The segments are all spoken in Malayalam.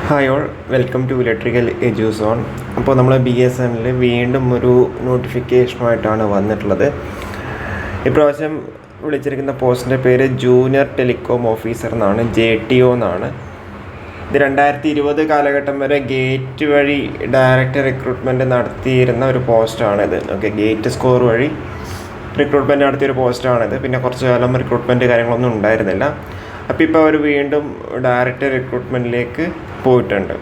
Hi all, welcome to electrical Eduzone. അപ്പോൾ നമ്മൾ BSNL വീണ്ടും ഒരു നോട്ടിഫിക്കേഷനുമായിട്ടാണ് വന്നിട്ടുള്ളത്. ഇപ്രാവശ്യം വിളിച്ചിരിക്കുന്ന പോസ്റ്റിൻ്റെ പേര് ജൂനിയർ ടെലികോം ഓഫീസർ എന്നാണ്, JTO എന്നാണ്. ഇത് 2020 കാലഘട്ടം വരെ ഗേറ്റ് വഴി ഡയറക്റ്റ് റിക്രൂട്ട്മെൻറ്റ് നടത്തിയിരുന്ന ഒരു പോസ്റ്റാണിത്. ഗേറ്റ് സ്കോർ വഴി റിക്രൂട്ട്മെൻറ്റ് നടത്തിയൊരു പോസ്റ്റാണിത്. പിന്നെ കുറച്ച് കാലം റിക്രൂട്ട്മെൻറ്റ് കാര്യങ്ങളൊന്നും ഉണ്ടായിരുന്നില്ല. അപ്പോൾ ഇപ്പോൾ അവർ വീണ്ടും ഡയറക്റ്റ് റിക്രൂട്ട്മെൻറ്റിലേക്ക് പോയിട്ടുണ്ട്.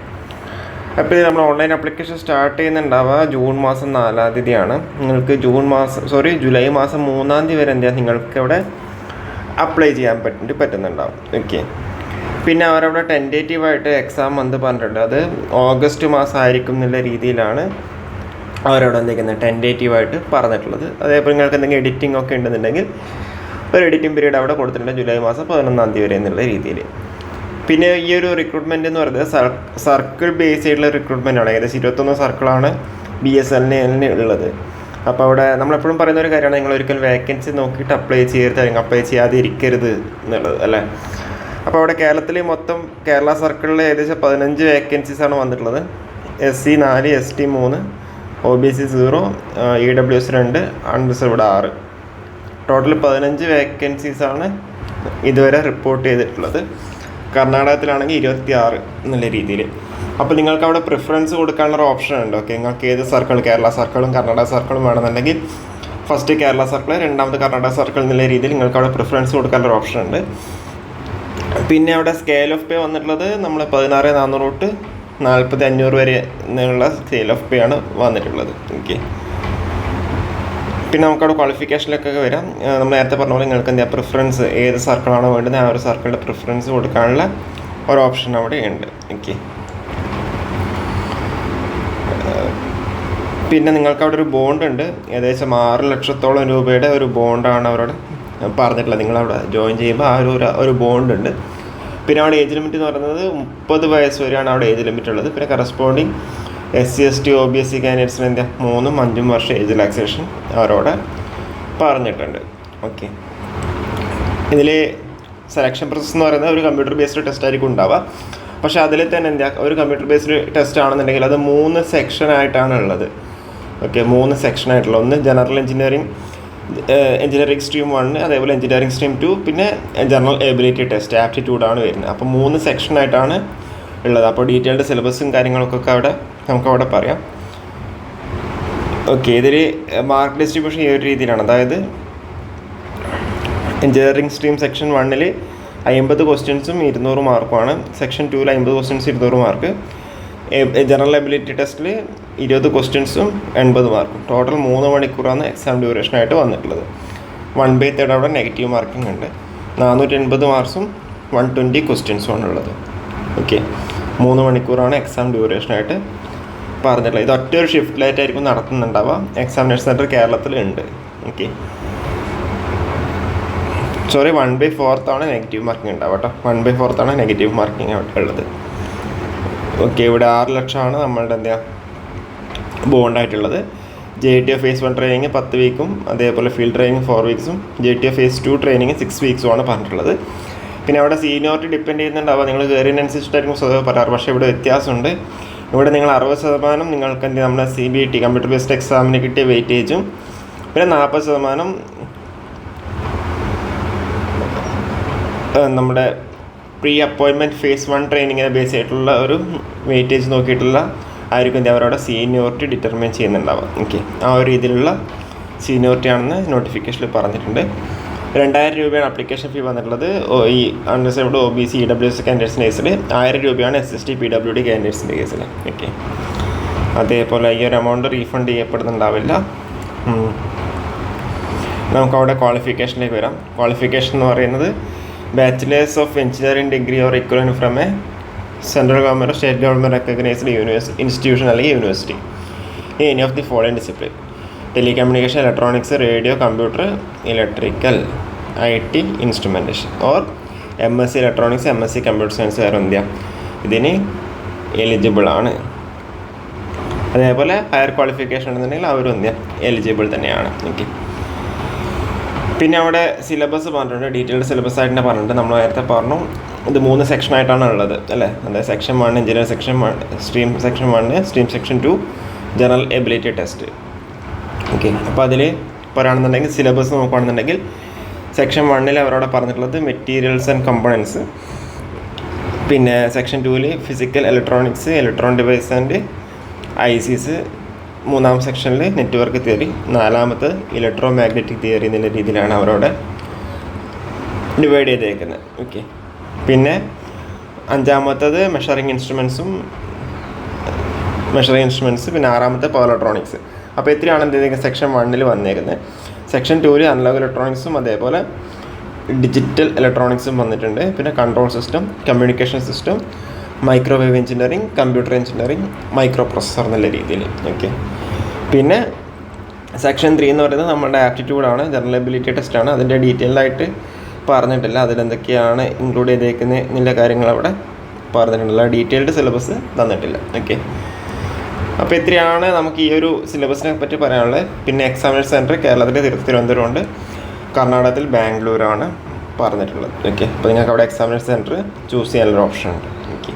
അപ്പോൾ ഇത് നമ്മൾ ഓൺലൈൻ ആപ്ലിക്കേഷൻ സ്റ്റാർട്ട് ചെയ്യുന്നുണ്ടാവുക ജൂൺ മാസം 4-ാം തീയതിയാണ്. നിങ്ങൾക്ക് ജൂലൈ മാസം 3-ാം തീയതി വരെ നിങ്ങൾക്ക് അവിടെ അപ്ലൈ ചെയ്യാൻ പറ്റുന്നുണ്ടാവും. പിന്നെ അവരവിടെ ടെൻറ്റേറ്റീവായിട്ട് എക്സാം മന്ത് പറഞ്ഞിട്ടുണ്ട്. അത് ഓഗസ്റ്റ് മാസം ആയിരിക്കും എന്നുള്ള രീതിയിലാണ് അവരവിടെ എന്തെങ്കിലും ടെൻറ്റേറ്റീവായിട്ട് പറഞ്ഞിട്ടുള്ളത്. അതേപോലെ നിങ്ങൾക്ക് എന്തെങ്കിലും എഡിറ്റിംഗ് ഒക്കെ ഉണ്ടെന്നുണ്ടെങ്കിൽ ഒരു എഡിറ്റിംഗ് പീരീഡ് അവിടെ കൊടുത്തിട്ടുണ്ട്, ജൂലൈ മാസം 11-ാം തീയതി വരെ എന്നുള്ള രീതിയിൽ. പിന്നെ ഈ ഒരു റിക്രൂട്ട്മെൻറ്റ് എന്ന് പറയുന്നത് സർക്കിൾ ബേസ് ചെയ്തിട്ടുള്ള റിക്രൂട്ട്മെൻ്റ് ആണ്. ഏകദേശം 21 സർക്കിളാണ് BSNL ഉള്ളത്. അപ്പോൾ അവിടെ നമ്മളെപ്പോഴും പറയുന്ന ഒരു കാര്യമാണ്, നിങ്ങൾ ഒരിക്കലും വേക്കൻസി നോക്കിയിട്ട് അപ്ലൈ ചെയ്യരുത്, അല്ലെങ്കിൽ അപ്ലൈ ചെയ്യാതെ ഇരിക്കരുത് എന്നുള്ളത് അല്ലേ. അപ്പോൾ അവിടെ കേരളത്തിൽ മൊത്തം കേരള സർക്കിളിൽ ഏകദേശം 15 വേക്കൻസീസാണ് വന്നിട്ടുള്ളത്. SC 4, ST 3, OBC 0, EWS 2, unreserved 6. Total 15 വേക്കൻസീസാണ് ഇതുവരെ റിപ്പോർട്ട് ചെയ്തിട്ടുള്ളത്. കർണാടകത്തിലാണെങ്കിൽ 26 എന്നുള്ള രീതിയിൽ. അപ്പോൾ നിങ്ങൾക്ക് അവിടെ പ്രിഫറൻസ് കൊടുക്കാനുള്ളൊരു ഓപ്ഷൻ ഉണ്ട്. നിങ്ങൾക്ക് ഏത് സർക്കിൾ, കേരള സർക്കിളും കർണാടക സർക്കിളും വേണമെന്നുണ്ടെങ്കിൽ ഫസ്റ്റ് കേരള സർക്കിൾ, രണ്ടാമത് കർണാടക സർക്കിൾ എന്നുള്ള രീതിയിൽ നിങ്ങൾക്ക് അവിടെ പ്രിഫറൻസ് കൊടുക്കാനുള്ളൊരു ഓപ്ഷൻ ഉണ്ട്. പിന്നെ അവിടെ സ്കെയിൽ ഓഫ് പേ വന്നിട്ടുള്ളത് നമ്മൾ 16,400 തൊട്ട് 40,500 വരെ എന്നുള്ള സ്കെയിൽ ഓഫ് പേ ആണ് വന്നിട്ടുള്ളത്. പിന്നെ നമുക്കവിടെ ക്വാളിഫിക്കേഷനിലൊക്കെ വരാം. നമ്മൾ നേരത്തെ പറഞ്ഞ പോലെ നിങ്ങൾക്ക് പ്രിഫറൻസ് ഏത് സർക്കിളാണോ വേണ്ടത് ആ ഒരു സർക്കിളിൻ്റെ പ്രിഫറൻസ് കൊടുക്കാനുള്ള ഒരു ഓപ്ഷൻ അവിടെ ഉണ്ട്. പിന്നെ നിങ്ങൾക്ക് അവിടെ ഒരു ബോണ്ട് ഉണ്ട്. ഏകദേശം 6 ലക്ഷത്തോളം രൂപയുടെ ഒരു ബോണ്ടാണ് അവരോട് പറഞ്ഞിട്ടുള്ളത്. നിങ്ങളവിടെ ജോയിൻ ചെയ്യുമ്പോൾ ആ ഒരു ബോണ്ട് ഉണ്ട്. പിന്നെ അവിടെ ഏജ് ലിമിറ്റ് എന്ന് പറയുന്നത് 30 വയസ്സ് വരെയാണ് അവിടെ ഏജ് ലിമിറ്റ് ഉള്ളത്. പിന്നെ കറസ്പോണ്ടിങ് SC, ST, OBC കാൻഡിഡേറ്റ്സിന് 3-ഉം 5-ഉം വർഷം ഏജ് റിലാക്സേഷൻ അവരോട് പറഞ്ഞിട്ടുണ്ട്. ഇതിൽ സെലക്ഷൻ പ്രോസസ് എന്ന് പറയുന്നത് ഒരു കമ്പ്യൂട്ടർ ബേസ്ഡ് ടെസ്റ്റ് ആയിരിക്കും ഉണ്ടാവുക. പക്ഷേ അതിൽ തന്നെ ഒരു കമ്പ്യൂട്ടർ ബേസ്ഡ് ടെസ്റ്റ് ആണെന്നുണ്ടെങ്കിൽ അത് 3 സെക്ഷനായിട്ടാണ് ഉള്ളത്. 3 സെക്ഷനായിട്ടുള്ള ഒന്ന് ജനറൽ എഞ്ചിനീയറിംഗ് സ്ട്രീം 1, അതേപോലെ എഞ്ചിനീയറിംഗ് സ്ട്രീം 2, പിന്നെ ജനറൽ എബിലിറ്റി ടെസ്റ്റ് ആപ്റ്റിറ്റ്യൂഡാണ് വരുന്നത്. അപ്പോൾ 3 സെക്ഷനായിട്ടാണ് ഉള്ളത്. അപ്പോൾ ഡീറ്റെയിൽഡ് സിലബസും കാര്യങ്ങളൊക്കെ നമുക്കവിടെ പറയാം. ഇതിൽ മാർക്ക് ഡിസ്ട്രിബ്യൂഷൻ ഈ ഒരു രീതിയിലാണ്. അതായത് എഞ്ചിനീയറിംഗ് സ്ട്രീം സെക്ഷൻ 1-ൽ 50 ക്വസ്റ്റ്യൻസും 200 മാർക്കുമാണ്. സെക്ഷൻ 2-ൽ 50 ക്വസ്റ്റ്യൻസ് 200 മാർക്ക്. ജനറൽ എബിലിറ്റി ടെസ്റ്റിൽ 20 ക്വസ്റ്റ്യൻസും 80 മാർക്കും. ടോട്ടൽ 3 മണിക്കൂറാണ് എക്സാം ഡ്യൂറേഷനായിട്ട് വന്നിട്ടുള്ളത്. 1/3 അവിടെ നെഗറ്റീവ് മാർക്കിംഗ് ഉണ്ട്. 480 മാർക്സും 120 ക്വസ്റ്റ്യൻസുമാണ് ഉള്ളത്. 3 മണിക്കൂറാണ് എക്സാം ഡ്യൂറേഷനായിട്ട് പറഞ്ഞിട്ടുള്ളത്. ഇത് ഒറ്റൊരു ഷിഫ്റ്റിലായിട്ടായിരിക്കും നടത്തുന്നുണ്ടാവുക. എക്സാമിനേഷൻ സെൻറ്റർ കേരളത്തിലുണ്ട്. 1/4 നെഗറ്റീവ് മാർക്കിംഗ് ഉണ്ടാവുക കേട്ടോ. 1/4 നെഗറ്റീവ് മാർക്കിംഗ് ഉള്ളത്. ഇവിടെ 6 ലക്ഷമാണ് നമ്മളുടെ ബോണ്ടായിട്ടുള്ളത്. JTO Phase 1 ട്രെയിനിങ് 10 വീക്കും, അതേപോലെ field training 4 വീക്സും, JTO Phase 2 training 6 വീക്സുമാണ് പറഞ്ഞിട്ടുള്ളത്. പിന്നെ അവിടെ സീനിയോറിറ്റി ഡിപ്പെൻഡ് ചെയ്യുന്നുണ്ടാവുക. നിങ്ങൾ കയറിയതിനനുസരിച്ചിട്ടായിരിക്കും സ്വതവേ പറയാറ്. പക്ഷേ ഇവിടെ വ്യത്യാസമുണ്ട്. ഇവിടെ നിങ്ങൾ 60% നിങ്ങൾക്ക് നമ്മുടെ CBT കമ്പ്യൂട്ടർ ബേസ്ഡ് എക്സാമിന് കിട്ടിയ വെയിറ്റേജും, പിന്നെ 40% നമ്മുടെ പ്രീ അപ്പോയിൻമെൻറ്റ് Phase 1 ട്രെയിനിങ്ങിനെ ബേസ് ചെയ്തിട്ടുള്ള ഒരു വെയിറ്റേജ് നോക്കിയിട്ടുള്ള ആയിരിക്കും അവരവിടെ സീനിയോറിറ്റി ഡിറ്റർമൈൻ ചെയ്യുന്നുണ്ടാവുക. ആ ഒരു രീതിയിലുള്ള സീനിയോറിറ്റി ആണെന്ന് നോട്ടിഫിക്കേഷനിൽ പറഞ്ഞിട്ടുണ്ട്. 2,000 രൂപയാണ് അപ്ലിക്കേഷൻ ഫീ വന്നിട്ടുള്ളത്. ഈ അൺറിസർവ്ഡ് OBC EWS കാൻഡിഡേറ്റ്സിൻ്റെ കേസിൽ 1000 രൂപയാണ് SST PWD കാൻഡിഡേറ്റ്സിൻ്റെ കേസിൽ. അതേപോലെ ഈ ഒരു എമൗണ്ട് റീഫണ്ട് ചെയ്യപ്പെടുന്നുണ്ടാവില്ല. നമുക്കവിടെ ക്വാളിഫിക്കേഷനിലേക്ക് വരാം. ക്വാളിഫിക്കേഷൻ എന്ന് പറയുന്നത് bachelors of engineering degree or equivalent from a central government, state government recognised institution അല്ലെങ്കിൽ university in any of the following discipline: telecommunication, electronics, radio, computer, electrical, IT, instrumentation or MSc electronics, MSc computer science ഇതിന് എലിജിബിൾ ആണ്. അതേപോലെ ഹയർ ക്വാളിഫിക്കേഷൻ ഉണ്ടെന്നുണ്ടെങ്കിൽ അവരും എലിജിബിൾ തന്നെയാണ്. പിന്നെ അവിടെ സിലബസ് പറഞ്ഞിട്ടുണ്ട്, ഡീറ്റെയിൽഡ് സിലബസ് ആയിട്ട് തന്നെ പറഞ്ഞിട്ടുണ്ട്. നമ്മൾ നേരത്തെ പറഞ്ഞു ഇത് 3 സെക്ഷനായിട്ടാണ് ഉള്ളത് അല്ലേ. അതായത് section 1 engineer section 1, stream section 1, stream section 2 general ability test. Okay, അപ്പോൾ അതിൽ പറയുകയാണെന്നുണ്ടെങ്കിൽ സിലബസ് നോക്കുകയാണെന്നുണ്ടെങ്കിൽ സെക്ഷൻ 1 അവരോട് പറഞ്ഞിട്ടുള്ളത് മെറ്റീരിയൽസ് ആൻഡ് കമ്പോണൻസ്, പിന്നെ section 2 physical electronics, electronic device and ICs, 3-ാം സെക്ഷനിൽ നെറ്റ്വർക്ക് തിയറി, 4-ാമത്തെ ഇലക്ട്രോ മാഗ്നറ്റിക് തിയറി എന്നുള്ള രീതിയിലാണ് അവരോട് ഡിവൈഡ് ചെയ്തേക്കുന്നത്. ഓക്കെ, പിന്നെ 5-ാമത്തത് മെഷറിങ് ഇൻസ്ട്രുമെൻറ്റ്സ്, പിന്നെ 6-ാമത്തെ പവർ ഇലക്ട്രോണിക്സ്. അപ്പോൾ ഇത്രയാണ് എന്തെങ്കിലും സെക്ഷൻ 1 വന്നേക്കുന്നത്. സെക്ഷൻ 2 അനലോഗ് ഇലക്ട്രോണിക്സും അതേപോലെ ഡിജിറ്റൽ ഇലക്ട്രോണിക്സും വന്നിട്ടുണ്ട്. പിന്നെ control system, communication system, microwave engineering, computer engineering, micro processor എന്നുള്ള രീതിയിൽ. ഓക്കെ, പിന്നെ സെക്ഷൻ 3 എന്ന് പറയുന്നത് നമ്മുടെ ആപ്റ്റിറ്റ്യൂഡാണ്, ജനറൽ എബിലിറ്റി ടെസ്റ്റാണ്. അതിൻ്റെ ഡീറ്റെയിൽഡായിട്ട് പറഞ്ഞിട്ടില്ല, അതിലെന്തൊക്കെയാണ് ഇൻക്ലൂഡ് ചെയ്തേക്കുന്നത് എന്നുള്ള കാര്യങ്ങൾ അവിടെ പറഞ്ഞിട്ടുണ്ടല്ല. ഡീറ്റെയിൽഡ് സിലബസ് തന്നിട്ടില്ല. ഓക്കെ, അപ്പോൾ ഇത്രയാണ് നമുക്ക് ഈ ഒരു സിലബസിനെ പറ്റി പറയാനുള്ളത്. പിന്നെ എക്സാമിനേഷൻ സെൻറ്റർ കേരളത്തിലെ തിരുവനന്തപുരമുണ്ട്, കർണാടകത്തിൽ ബാംഗ്ലൂരാണ് പറഞ്ഞിട്ടുള്ളത്. ഓക്കെ, അപ്പോൾ നിങ്ങൾക്ക് അവിടെ എക്സാമിനേഷൻ സെൻറ്റർ ചൂസ് ചെയ്യാനുള്ള ഓപ്ഷൻ ഉണ്ട്. ഓക്കെ,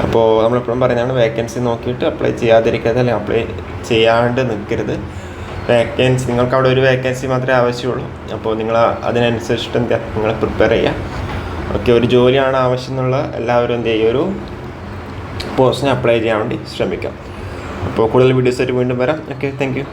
അപ്പോൾ നമ്മളെപ്പോഴും പറയുന്നതാണ് വേക്കൻസി നോക്കിയിട്ട് അപ്ലൈ ചെയ്യാതിരിക്കരുത്, അല്ലെങ്കിൽ അപ്ലൈ ചെയ്യാണ്ട് നിൽക്കരുത്. വേക്കൻസി നിങ്ങൾക്ക് അവിടെ ഒരു വേക്കൻസി മാത്രമേ ആവശ്യമുള്ളൂ. അപ്പോൾ നിങ്ങൾ അതിനനുസരിച്ചിട്ട് നിങ്ങൾ പ്രിപ്പയർ ചെയ്യുക. ഓക്കെ, ഒരു ജോലിയാണ് ആവശ്യം എന്നുള്ള എല്ലാവരും എന്ത് ചെയ്യുക, ഒരു പോസ്റ്റിന് അപ്ലൈ ചെയ്യാൻ വേണ്ടി ശ്രമിക്കാം. അപ്പോൾ കൂടുതൽ വീഡിയോസായിട്ട് വീണ്ടും വരാം. Okay, thank you.